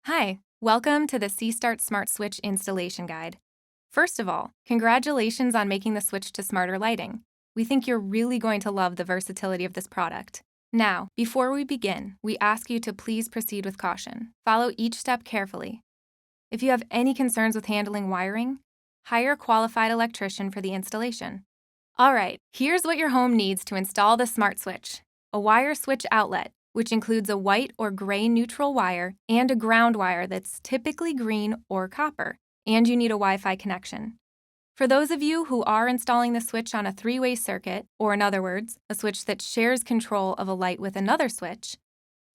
Hi, welcome to the Cync Smart Switch installation guide. First of all, congratulations on making the switch to smarter lighting. We think you're really going to love the versatility of this product. Now, before we begin, we ask you to please proceed with caution. Follow each step carefully. If you have any concerns with handling wiring, hire a qualified electrician for the installation. All right, here's what your home needs to install the smart switch: a wire switch outlet, which includes a white or gray neutral wire and a ground wire that's typically green or copper, and you need a Wi-Fi connection. For those of you who are installing the switch on a three-way circuit, or in other words, a switch that shares control of a light with another switch,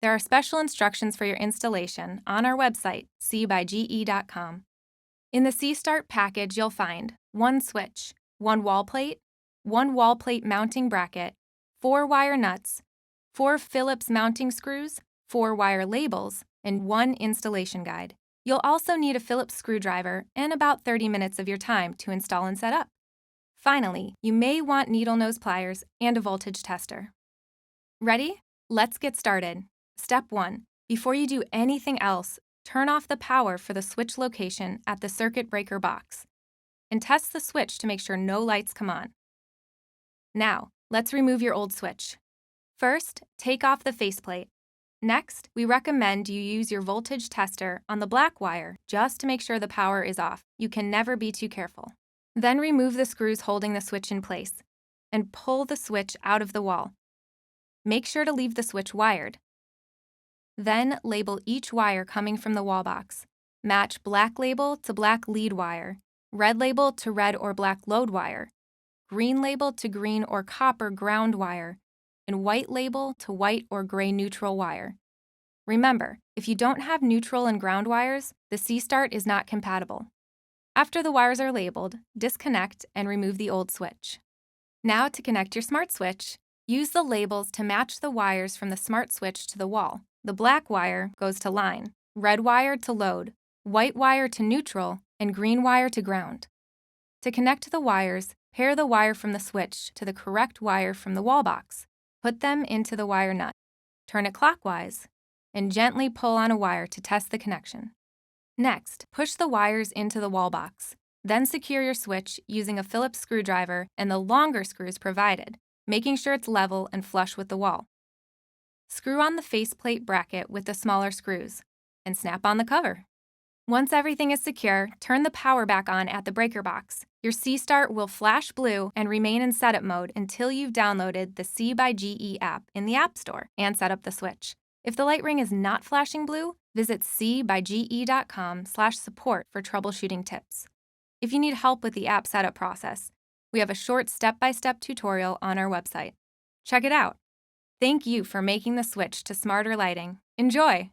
there are special instructions for your installation on our website, cbyge.com. In the C-Start package, you'll find one switch, one wall plate mounting bracket, 4 wire nuts, 4 Phillips mounting screws, 4 wire labels, and 1 installation guide. You'll also need a Phillips screwdriver and about 30 minutes of your time to install and set up. Finally, you may want needle nose pliers and a voltage tester. Ready? Let's get started. Step 1. Before you do anything else, turn off the power for the switch location at the circuit breaker box and test the switch to make sure no lights come on. Now, let's remove your old switch. First, take off the faceplate. Next, we recommend you use your voltage tester on the black wire just to make sure the power is off. You can never be too careful. Then remove the screws holding the switch in place and pull the switch out of the wall. Make sure to leave the switch wired. Then label each wire coming from the wall box. Match black label to black lead wire, red label to red or black load wire, green label to green or copper ground wire, and white label to white or gray neutral wire. Remember, if you don't have neutral and ground wires, the C-Start is not compatible. After the wires are labeled, disconnect and remove the old switch. Now to connect your smart switch, use the labels to match the wires from the smart switch to the wall. The black wire goes to line, red wire to load, white wire to neutral, and green wire to ground. To connect the wires, pair the wire from the switch to the correct wire from the wall box. Put them into the wire nut, turn it clockwise, and gently pull on a wire to test the connection. Next, push the wires into the wall box. Then secure your switch using a Phillips screwdriver and the longer screws provided, making sure it's level and flush with the wall. Screw on the faceplate bracket with the smaller screws, and snap on the cover. Once everything is secure, turn the power back on at the breaker box. Your C-Start will flash blue and remain in setup mode until you've downloaded the CByGE app in the App Store and set up the switch. If the light ring is not flashing blue, visit cbyge.com/support for troubleshooting tips. If you need help with the app setup process, we have a short step-by-step tutorial on our website. Check it out. Thank you for making the switch to smarter lighting. Enjoy!